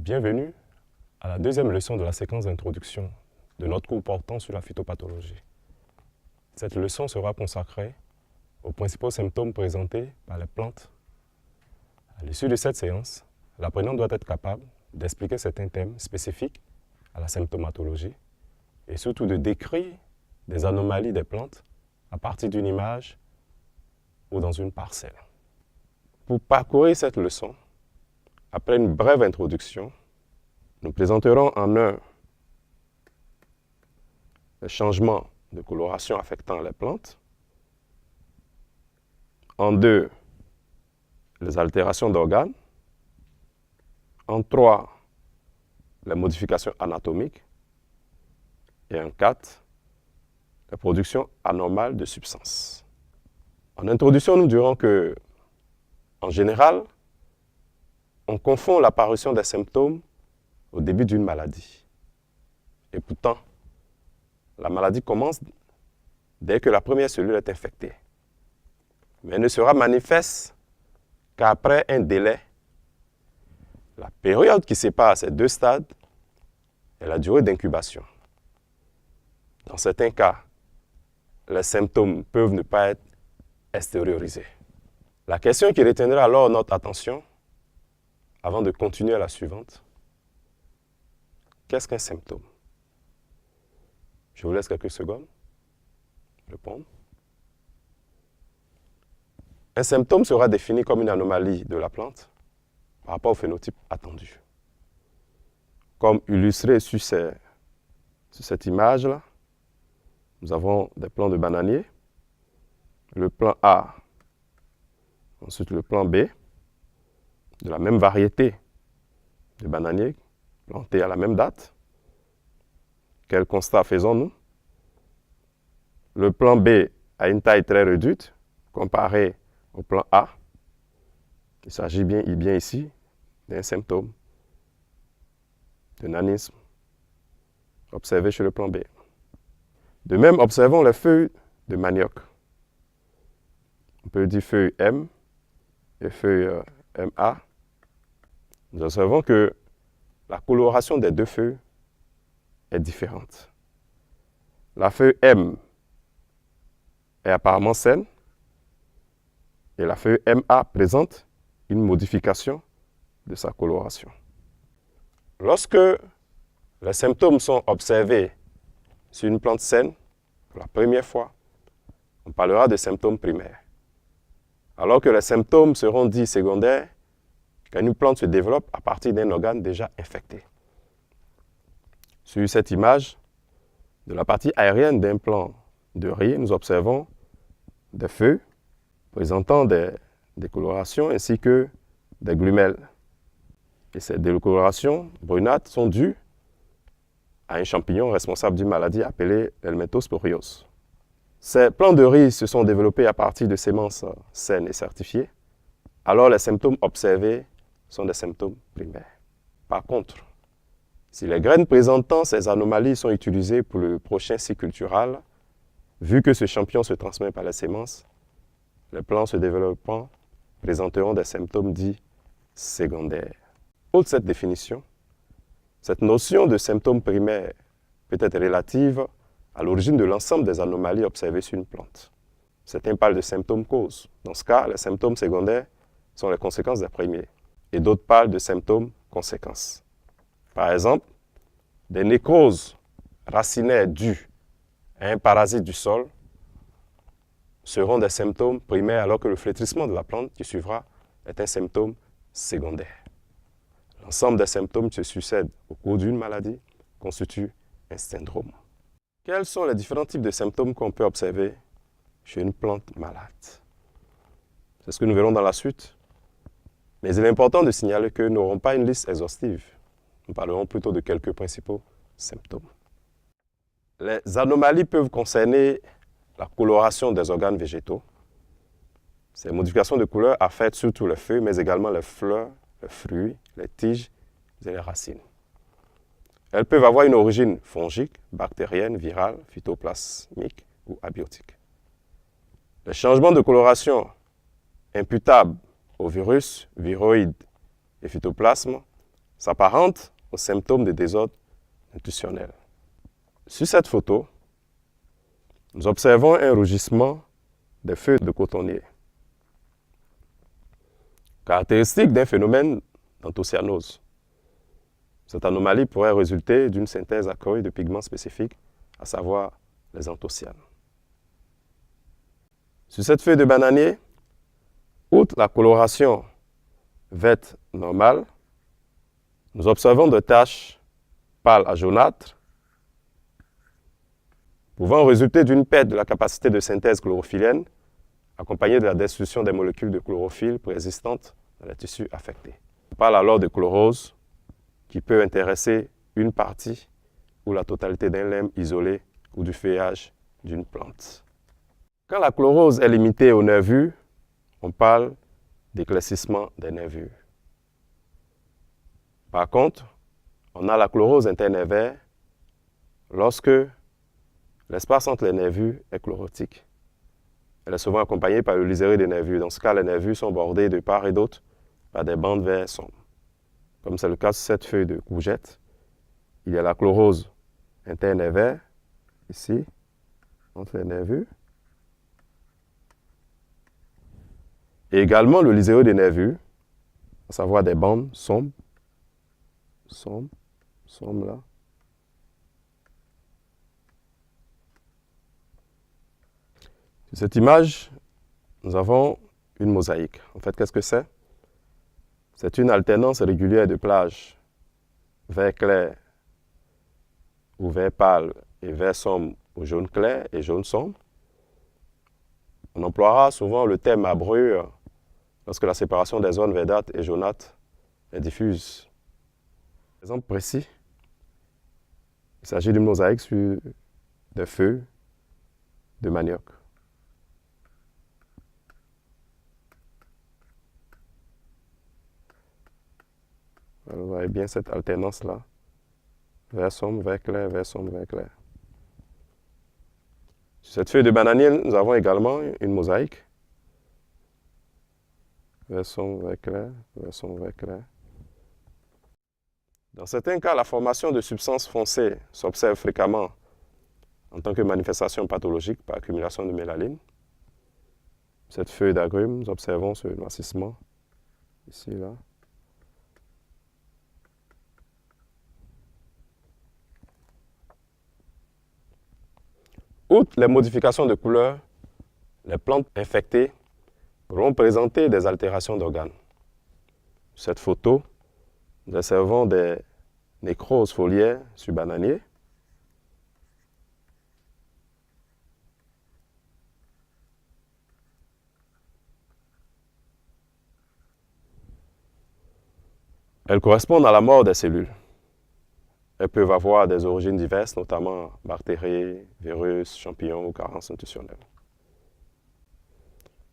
Bienvenue à la deuxième leçon de la séquence d'introduction de notre cours portant sur la phytopathologie. Cette leçon sera consacrée aux principaux symptômes présentés par les plantes. À l'issue de cette séance, l'apprenant doit être capable d'expliquer certains thèmes spécifiques à la symptomatologie et surtout de décrire des anomalies des plantes à partir d'une image ou dans une parcelle. Pour parcourir cette leçon, après une brève introduction, nous présenterons en un les changements de coloration affectant les plantes, en deux, les altérations d'organes, en trois, les modifications anatomiques, et en quatre, la production anormale de substances. En introduction, nous dirons que, en général, on confond l'apparition des symptômes au début d'une maladie. Et pourtant, la maladie commence dès que la première cellule est infectée, mais ne sera manifeste qu'après un délai. La période qui sépare ces deux stades est la durée d'incubation. Dans certains cas, les symptômes peuvent ne pas être extériorisés. La question qui retiendra alors notre attention, avant de continuer à la suivante, qu'est-ce qu'un symptôme? Je vous laisse quelques secondes répondre. Un symptôme sera défini comme une anomalie de la plante par rapport au phénotype attendu. Comme illustré sur cette image-là, nous avons des plants de bananier, le plant A, ensuite le plant B, de la même variété de bananiers plantés à la même date. Quel constat faisons-nous? Le plan B a une taille très réduite comparé au plan A. Il s'agit bien ici d'un symptôme de nanisme observé chez le plan B. De même, observons les feuilles de manioc. On peut dire feuille M et feuille MA. Nous observons que la coloration des deux feuilles est différente. La feuille M est apparemment saine et la feuille MA présente une modification de sa coloration. Lorsque les symptômes sont observés sur une plante saine, pour la première fois, on parlera de symptômes primaires. Alors que les symptômes seront dits secondaires quand une plante se développe à partir d'un organe déjà infecté. Sur cette image, de la partie aérienne d'un plant de riz, nous observons des feuilles présentant des décolorations ainsi que des glumelles. Et ces décolorations brunâtres sont dues à un champignon responsable d'une maladie appelée l'helminthosporiose. Ces plants de riz se sont développés à partir de semences saines et certifiées. Alors les symptômes observés sont des symptômes primaires. Par contre, si les graines présentant ces anomalies sont utilisées pour le prochain cycle cultural, vu que ce champignon se transmet par les semences, les plants se développant présenteront des symptômes dits secondaires. Outre cette définition, cette notion de symptômes primaires peut être relative à l'origine de l'ensemble des anomalies observées sur une plante. Certains parlent de symptômes causes. Dans ce cas, les symptômes secondaires sont les conséquences des premiers. Et d'autres parlent de symptômes conséquences. Par exemple, des nécroses racinaires dues à un parasite du sol seront des symptômes primaires alors que le flétrissement de la plante qui suivra est un symptôme secondaire. L'ensemble des symptômes qui se succèdent au cours d'une maladie constitue un syndrome. Quels sont les différents types de symptômes qu'on peut observer chez une plante malade? C'est ce que nous verrons dans la suite. Mais il est important de signaler que nous n'aurons pas une liste exhaustive. Nous parlerons plutôt de quelques principaux symptômes. Les anomalies peuvent concerner la coloration des organes végétaux. Ces modifications de couleur affectent surtout les feuilles, mais également les fleurs, les fruits, les tiges et les racines. Elles peuvent avoir une origine fongique, bactérienne, virale, phytoplasmique ou abiotique. Les changements de coloration imputables aux virus, viroïdes et phytoplasmes s'apparente aux symptômes de désordre nutritionnel. Sur cette photo, nous observons un rougissement des feuilles de cotonnier, caractéristique d'un phénomène d'anthocyanose. Cette anomalie pourrait résulter d'une synthèse accrue de pigments spécifiques, à savoir les anthocyanes. Sur cette feuille de bananier, outre la coloration verte normale, nous observons des taches pâles à jaunâtres pouvant résulter d'une perte de la capacité de synthèse chlorophyllienne accompagnée de la destruction des molécules de chlorophylle préexistantes dans les tissus affectés. On parle alors de chlorose qui peut intéresser une partie ou la totalité d'un limbe isolé ou du feuillage d'une plante. Quand la chlorose est limitée aux nervures, on parle d'éclaircissement des nervures. Par contre, on a la chlorose internervaire lorsque l'espace entre les nervures est chlorotique. Elle est souvent accompagnée par le liseré des nervures. Dans ce cas, les nervures sont bordées de part et d'autre par des bandes vert sombres. Comme c'est le cas sur cette feuille de courgette, il y a la chlorose internervaire, ici, entre les nervures. Et également le liseré des nervures, à savoir des bandes sombres, là. Sur cette image, nous avons une mosaïque. En fait, qu'est-ce que c'est? C'est une alternance régulière de plages vert clair ou vert pâle et vert sombre ou jaune clair et jaune sombre. On emploiera souvent le terme marbrure lorsque la séparation des zones verdâtres et jaunâtres est diffuse. Exemple précis, il s'agit d'une mosaïque sur des feuilles de manioc. Vous voyez bien cette alternance-là. Vert sombre, vert clair, vert sombre, vert clair. Sur cette feuille de bananier, nous avons également une mosaïque. Vert sombre, vert clair, vert sombre, vert clair. Dans certains cas, la formation de substances foncées s'observe fréquemment en tant que manifestation pathologique par accumulation de mélaline. Cette feuille d'agrumes, nous observons ce noircissement, ici, là. Outre les modifications de couleur, les plantes infectées pourront présenter des altérations d'organes. Sur cette photo, nous observons des nécroses foliaires sur bananier. Elles correspondent à la mort des cellules. Elles peuvent avoir des origines diverses, notamment bactéries, virus, champignons ou carences nutritionnelles.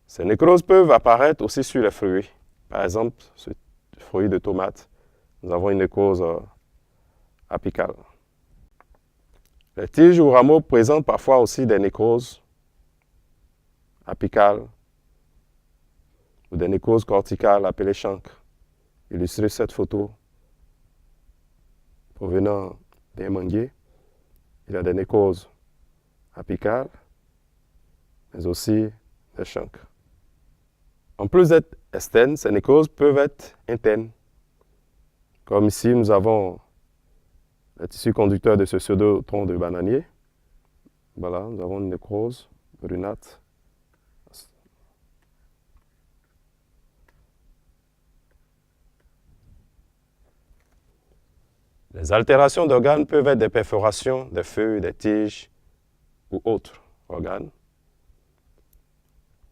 Ces nécroses peuvent apparaître aussi sur les fruits. Par exemple, sur les fruits de tomates, nous avons une nécrose apicale. Les tiges ou rameaux présentent parfois aussi des nécroses apicales ou des nécroses corticales appelées chancres. Illustrez cette photo provenant d'un manguier. Il y a des nécroses apicales, mais aussi des chancres. En plus d'être externes, ces nécroses peuvent être internes. Comme ici, nous avons le tissu conducteur de ce pseudo-tronc de bananier. Voilà, nous avons une nécrose brunâtre. Les altérations d'organes peuvent être des perforations des feuilles, des tiges ou autres organes.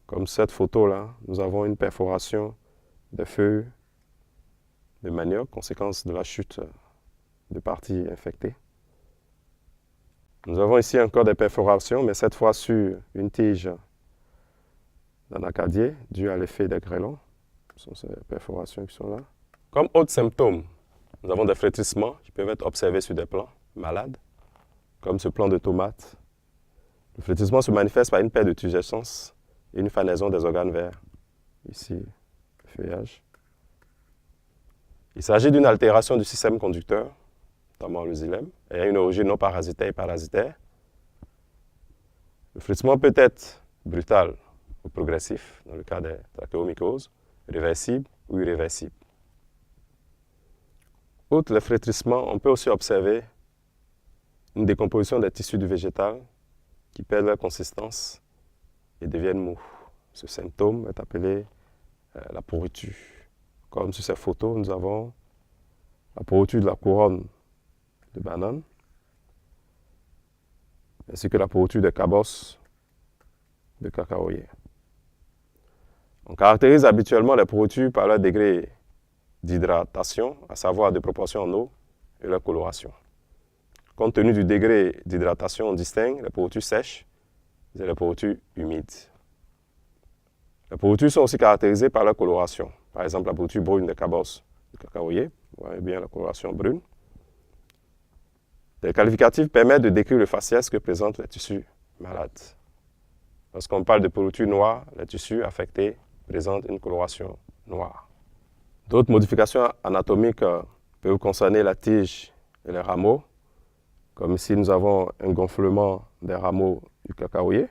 Comme cette photo-là, nous avons une perforation des feuilles de manioc, conséquence de la chute de parties infectées. Nous avons ici encore des perforations, mais cette fois sur une tige d'un acadier, due à l'effet des grêlons. Ce sont ces perforations qui sont là. Comme autres symptômes, nous avons des flétrissements qui peuvent être observés sur des plants malades, comme ce plant de tomate. Le flétrissement se manifeste par une perte de turgescence et une fanaison des organes verts. Ici, le feuillage. Il s'agit d'une altération du système conducteur, notamment le xylème, et a une origine non parasitaire et parasitaire. Le flétrissement peut être brutal ou progressif, dans le cas des trachéomycoses, réversible ou irréversible. Outre le flétrissement, on peut aussi observer une décomposition des tissus du végétal qui perdent leur consistance et deviennent mous. Ce symptôme est appelé la pourriture. Comme sur ces photos, nous avons la pourriture de la couronne de banane, ainsi que la pourriture des cabosses de cacaoyer. On caractérise habituellement les pourritures par leur degré d'hydratation, à savoir de proportion en eau, et leur coloration. Compte tenu du degré d'hydratation, on distingue les pourritures sèches et les pourritures humides. Les pourritures sont aussi caractérisées par leur coloration. Par exemple, la pourriture brune des cabosses de cacaoyer, vous voyez bien la coloration brune. Les qualificatifs permettent de décrire le faciès que présentent les tissus malades. Lorsqu'on parle de pourriture noire, les tissus affectés présentent une coloration noire. D'autres modifications anatomiques peuvent concerner la tige et les rameaux, comme ici nous avons un gonflement des rameaux du cacaoyer.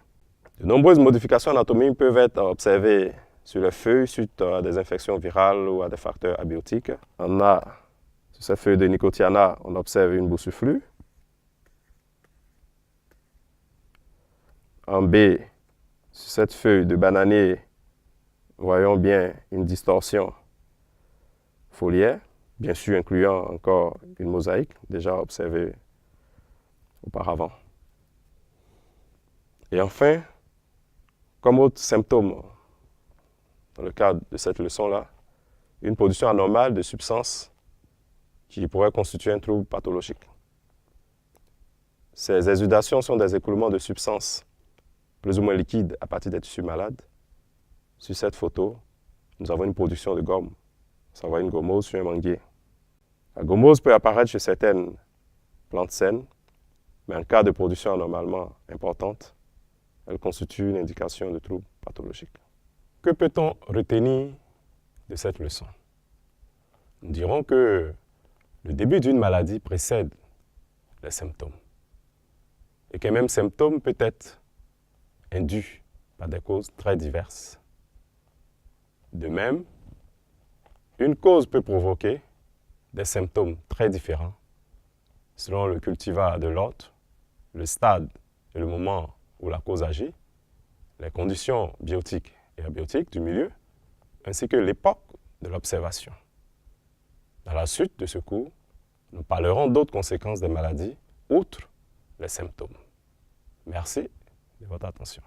De nombreuses modifications anatomiques peuvent être observées sur les feuilles suite à des infections virales ou à des facteurs abiotiques. Sur ces feuilles de Nicotiana, on observe une boursouflure. En B, sur cette feuille de bananier, voyons bien une distorsion foliaire, bien sûr incluant encore une mosaïque déjà observée auparavant. Et enfin, comme autre symptôme, dans le cadre de cette leçon-là, une production anormale de substances qui pourrait constituer un trouble pathologique. Ces exudations sont des écoulements de substances plus ou moins liquides à partir des tissus malades. Sur cette photo, nous avons une production de gomme, à savoir une gommose sur un manguier. La gommose peut apparaître chez certaines plantes saines, mais en cas de production anormalement importante, elle constitue une indication de trouble pathologique. Que peut-on retenir de cette leçon? Nous dirons que le début d'une maladie précède les symptômes et qu'un même symptôme peut être induit par des causes très diverses. De même, une cause peut provoquer des symptômes très différents selon le cultivar de l'hôte, le stade et le moment où la cause agit, les conditions biotiques et abiotiques du milieu, ainsi que l'époque de l'observation. Dans la suite de ce cours, nous parlerons d'autres conséquences des maladies, outre les symptômes. Merci de votre attention.